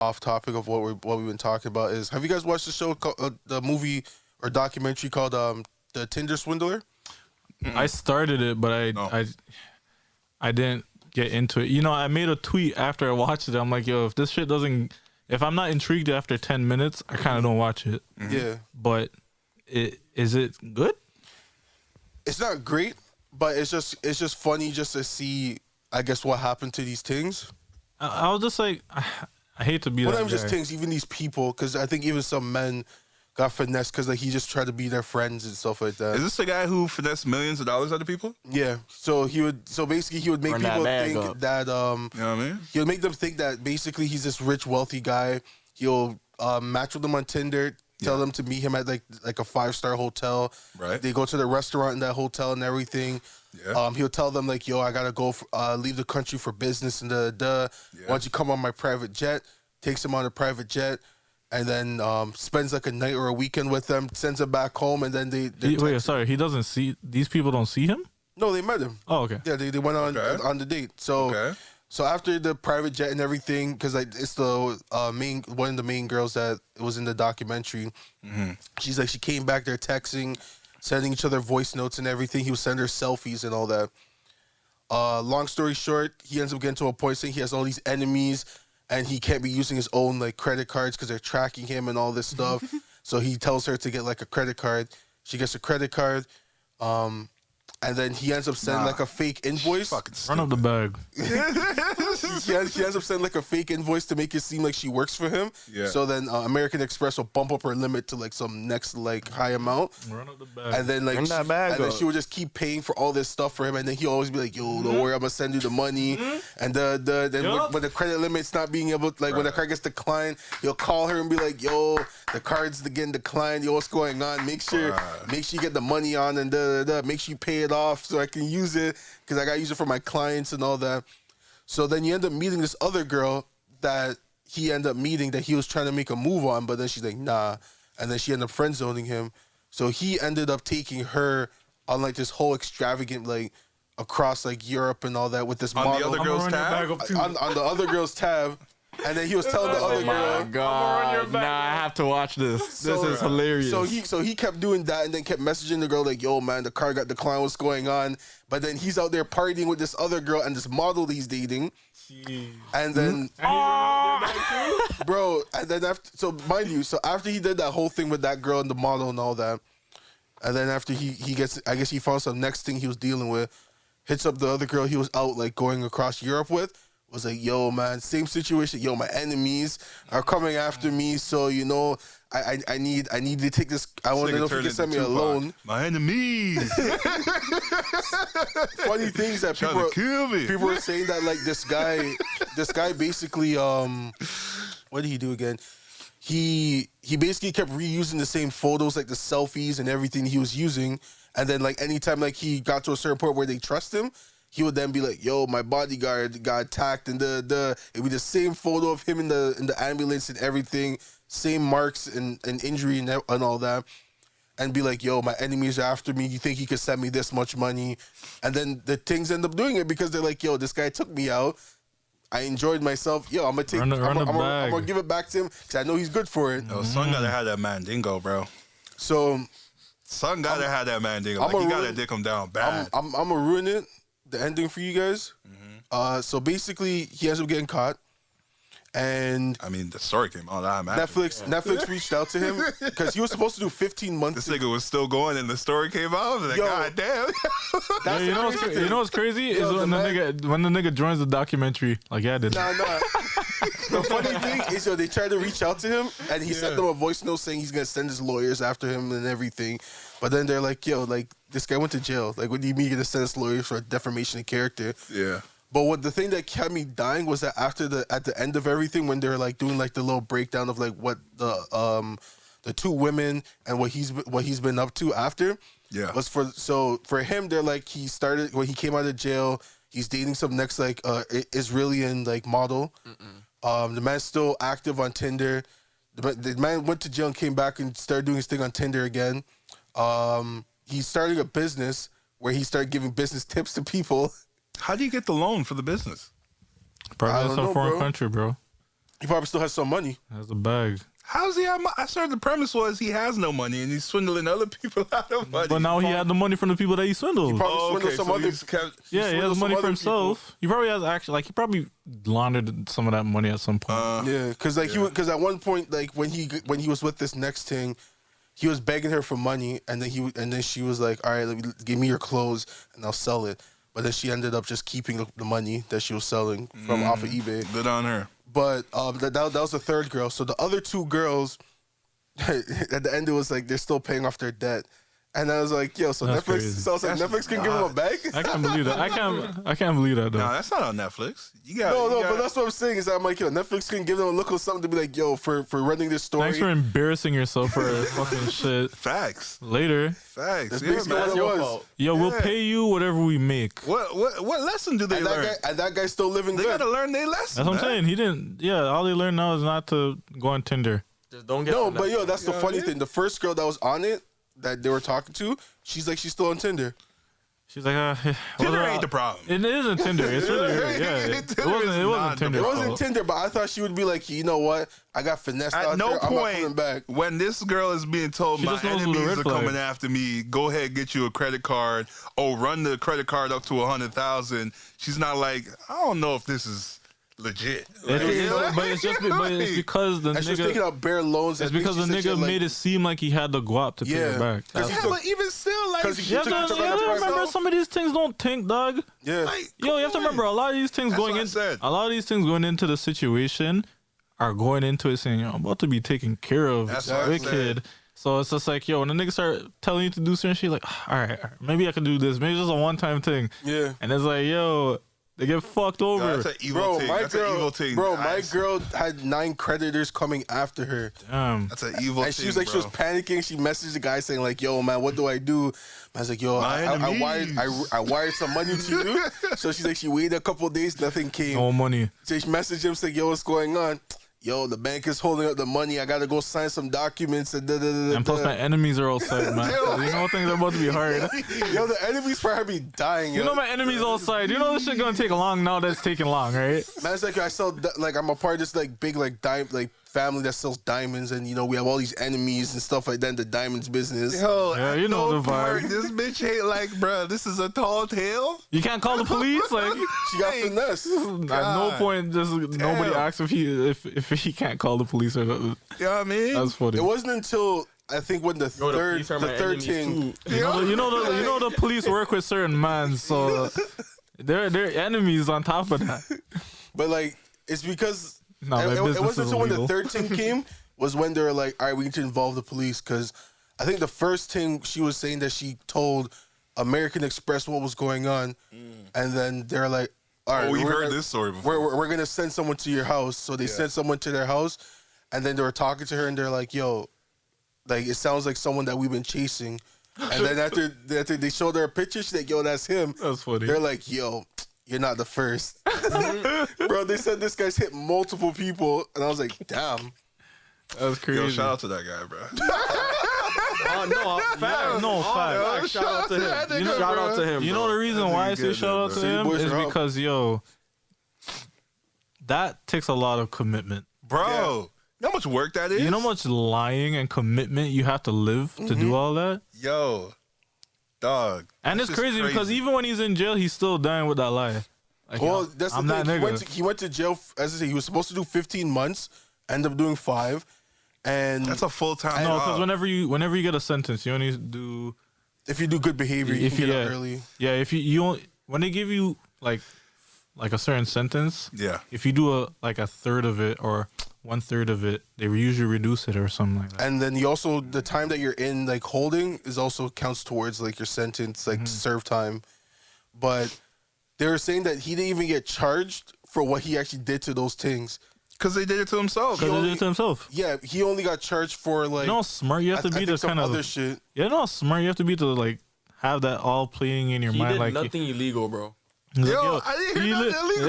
off topic of what we've been talking about is, have you guys watched the show, the movie or documentary called the Tinder Swindler? I started it, but I didn't get into it. You know, I made a tweet after I watched it. I'm like, yo, if this shit doesn't, if I'm not intrigued after 10 minutes, I kind of don't watch it. Yeah. But is it good? It's not great, but it's just funny just to see, I guess, what happened to these things. I was just like, I hate to be that guy. Not even just things, even these people, because I think even some men got finessed because like he just tried to be their friends and stuff like that. Is this the guy who finessed millions of dollars out of people? Yeah. So basically he would make people think that you know what I mean? He would make them think that basically he's this rich, wealthy guy. He'll match with them on Tinder, tell them to meet him at like a 5-star hotel. Right. They go to the restaurant in that hotel and everything. Yeah. He'll tell them like, yo, I gotta go leave the country for business and Why don't you come on my private jet? Takes him on a private jet. And then spends like a night or a weekend with them, sends them back home, and then wait, sorry, he doesn't see, these people don't see him? No, they met him. Oh, okay. Yeah, they went on the date. So so after the private jet and everything, because like it's the one of the main girls that was in the documentary. Mm-hmm. She's like, she came back there texting, sending each other voice notes and everything. He would send her selfies and all that. Long story short, he ends up getting to a point saying he has all these enemies. And he can't be using his own like credit cards because they're tracking him and all this stuff. So he tells her to get like a credit card. She gets a credit card, and then he ends up sending like a fake invoice. Run up the bag. She ends up sending like a fake invoice to make it seem like she works for him. Yeah. So then American Express will bump up her limit to like some next like high amount. Run up the bag. And then like then she would just keep paying for all this stuff for him. And then he'll always be like, yo, don't worry, I'm gonna send you the money. And then when the credit limit's not being able to, like when the card gets declined, he'll call her and be like, yo, the card's getting declined. Yo, what's going on? Make sure you get the money on and make sure you pay it off so I can use it because I gotta use it for my clients and all that. So then you end up meeting this other girl that he ended up meeting that he was trying to make a move on, but then she's like, nah. And then she ended up friend zoning him. So he ended up taking her on like this whole extravagant, like across like Europe and all that with this model. On the other girl's tab? On the other girl's tab. And then he was telling the other girl, "Oh my God, nah, I have to watch this. This is hilarious." So he kept doing that, and then kept messaging the girl like, "Yo, man, the car got declined. What's going on?" But then he's out there partying with this other girl and this model he's dating. Jeez. And then, bro, and then after, so mind you, so after he did that whole thing with that girl and the model and all that, and then after he gets, I guess he found some next thing he was dealing with, hits up the other girl he was out like going across Europe with. Was like, yo, man, same situation. Yo, my enemies are coming after me, so you know, I need to take this. I want to know if you can send me a loan. My enemies. Funny things that people were saying that like this guy basically what did he do again? He basically kept reusing the same photos, like the selfies and everything he was using, and then like anytime like he got to a certain point where they trust him, he would then be like, yo, my bodyguard got attacked, and it'd be the same photo of him in the ambulance and everything, same marks and injury and all that, and be like, yo, my enemies are after me. You think he could send me this much money? And then the things end up doing it because they're like, yo, this guy took me out. I enjoyed myself. Yo, I'm gonna give it back to him because I know he's good for it. Yo, son gotta have that mandingo, bro. So, son gotta have that mandingo. Like, he gotta dick him down bad. I'm gonna ruin it. The ending for you guys. Mm-hmm. So basically, he ends up getting caught, and I mean, the story came out. Netflix reached out to him because he was supposed to do 15 months. This nigga was still going, and the story came out. Like, God damn. You know what's crazy is when the nigga joins the documentary. Like, yeah, I did. Nah. The funny thing is, they tried to reach out to him, and he sent them a voice note saying he's gonna send his lawyers after him and everything. But then they're like, yo, like, this guy went to jail. Like, what do you mean you're gonna send his lawyers for a defamation of character? Yeah. But the thing that kept me dying was that at the end of everything, when they're like doing like the little breakdown of like what the two women and what he's been up to after. Yeah. Was for him, they're like, he started when he came out of jail, he's dating some next like Israeli like model. The man's still active on Tinder. The man went to jail and came back and started doing his thing on Tinder again. He's starting a business where he started giving business tips to people. How do you get the loan for the business? Probably in some foreign country, bro. He probably still has some money. Has a bag. How's he have money? I started the premise was he has no money and he's swindling other people out of money. But now he had the money from the people that he swindled. He probably swindled some other. Yeah, he has money for himself. He probably has he probably laundered some of that money at some point. Yeah, because because at one point, like when he was with this next thing, he was begging her for money, and then she was like, "All right, give me your clothes, and I'll sell it." But then she ended up just keeping the money that she was selling from off of eBay. Good on her. But that was the third girl. So the other two girls, at the end, it was like they're still paying off their debt. And I was like, yo, so that's Netflix. crazy. So I was like, Netflix can give him a bag. I can't believe that. I can't believe that though. No, that's not on Netflix. But that's what I'm saying is that I'm like, yo, Netflix can give them a look or something to be like, yo, for running this story. Thanks for embarrassing yourself for fucking shit. Facts. Later. Facts. That's basically what it was. Yo, we'll pay you whatever we make. What lesson do they learn? And that guy's still living good. They gotta learn their lesson. That's what I'm saying. He didn't. Yeah, all they learned now is not to go on Tinder. Just don't get. No, but yo, that's the funny thing. The first girl that was on it that they were talking to, she's still on Tinder. She's like, Tinder ain't the problem. It isn't Tinder. It's really weird. Yeah, it wasn't Tinder. It wasn't Tinder, but I thought she would be like, you know what? I got finessed out no there. I'm not coming point back. when this girl is being told She my just knows what a enemies red are flag. coming after me, go ahead, get you a credit card. Oh, run the credit card up to 100,000. She's not like, I don't know if this is legit. But it's because the And she was taking nigga. out bare loans. It's because the nigga made it seem like he had the guap to pay it back. Yeah, but even still, like, Because he You took have to out the price remember off. some of these things don't think, dog. Yeah. like, Yo, you have to remember a lot of these things That's going what I in. said. A lot of these things going into the situation are going into it saying, yo, I'm about to be taken care of. That's what I said. Wicked. So it's just like, yo, when the niggas start telling you to do certain shit, like, all right, maybe I can do this. Maybe it's just a one-time thing. Yeah. And it's like, yo, they get fucked over. that's an evil thing. That's an evil thing. My girl had 9 creditors coming after her. Damn. That's an evil And thing, she was like, bro. she was panicking. She messaged the guy saying like, yo, man, what do I do? I was like, yo, My enemies. I wired some money to you. So she's like, she waited a couple of days, nothing came. No money. So she messaged him saying, yo, what's going on? Yo, the bank is holding up the money. I gotta go sign some documents and And plus, my enemies are outside, man. So you know things are about to be hard. Yo, the enemies probably be dying. You know my enemies outside. You know this shit gonna take long now. That's taking long, right? Man's like, I sell like I'm a part of this like big like family that sells diamonds, and you know we have all these enemies and stuff like that in the diamonons business. Yo, Yeah, you know the vibe. This bitch ain't like, bro, this is a tall tale. You can't call the police. Like She got finesse. at no point does nobody asks if he can't call the police or something. You know what I mean? That's funny. It wasn't until I think when the third thing. You know the police work with certain men, so they're enemies on top of that. But like it's because No, that it business wasn't is until when the illegal. third thing came was when they were like, all right, we need to involve the police, because I think the first thing she was saying that she told American Express what was going on, and then they're like, all right, we heard this story before. We're gonna send someone to your house. So they sent someone to their house, and then they were talking to her, and they're like, yo, like it sounds like someone that we've been chasing. And then after they showed her a picture, she's like, yo, that's him. That's funny. They're like, yo, you're not the first. Bro, they said this guy's hit multiple people, and I was like, damn. That's crazy. Yo, shout out to that guy, bro. Fact. Shout out to him. Shout out to him. You know the reason why I say shout out to him boys is are up. because yo, that takes a lot of commitment. Bro, you know how much work that is? You know how much lying and commitment you have to live to do all that? Yo, dog. And it's That's just crazy because even when he's in jail, he's still dying with that lie. Like, Well, that's I'm the that thing. nigga. He went to jail, as I say, he was supposed to do 15 months, ended up doing 5. And That's a full-time No, job. because whenever you get a sentence, you only do if you do good behavior, you can get out early. Yeah, if you only, when they give you like a certain sentence, Yeah. if you do a third of it or 1/3 of it, they usually reduce it or something like that. And then you also, the time that you're in, like, holding is also counts towards, like, your sentence, like, serve time. But they were saying that he didn't even get charged for what he actually did to those things. Because they did it to himself. Because he did it to himself. Yeah, he only got charged for, like... You know how smart you have to I be think to some kind of... other shit. Yeah, you know how smart you have to be to, like, have that all playing in your He mind. did like, nothing illegal, bro. he's like, Yo, I didn't hear nothing illegal.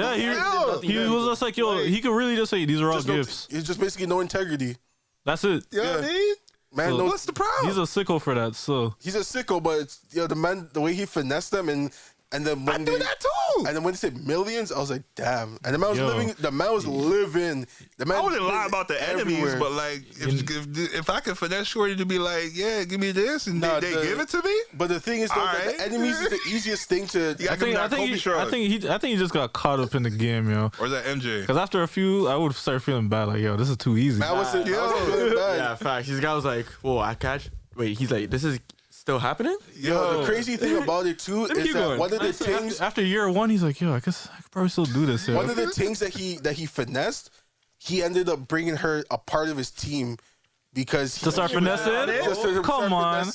Yeah, he was just like, yo, he could really just say, these are all gifts. It's just basically no integrity. That's it. You know what I mean? Man, So- no, What's the problem? He's a sicko for that, so... he's a sicko, but it's, the way he finessed them and then when I do that too. too. And then when they said millions, I was like, damn. And the man was living. The man was living. The man I wouldn't lie about the enemies, everywhere. but like, if I could finesse Shorty to be like, yeah, give me this, and they give it to me. But the thing is, though, that the enemies is the easiest thing to. I think he just got caught up in the game, yo. Or is that MJ? Because after a few, I would start feeling bad. Like, yo, this is too easy. I was feeling bad. Yeah, facts. This guy was like, whoa, I catch. Wait, he's like, this is still happening? Yo, the crazy thing about it too is that one of the things after year one, he's like, yo, I guess I could probably still do this. Yo. One of the things that he finessed, he ended up bringing her a part of his team because to start finessing. Come on.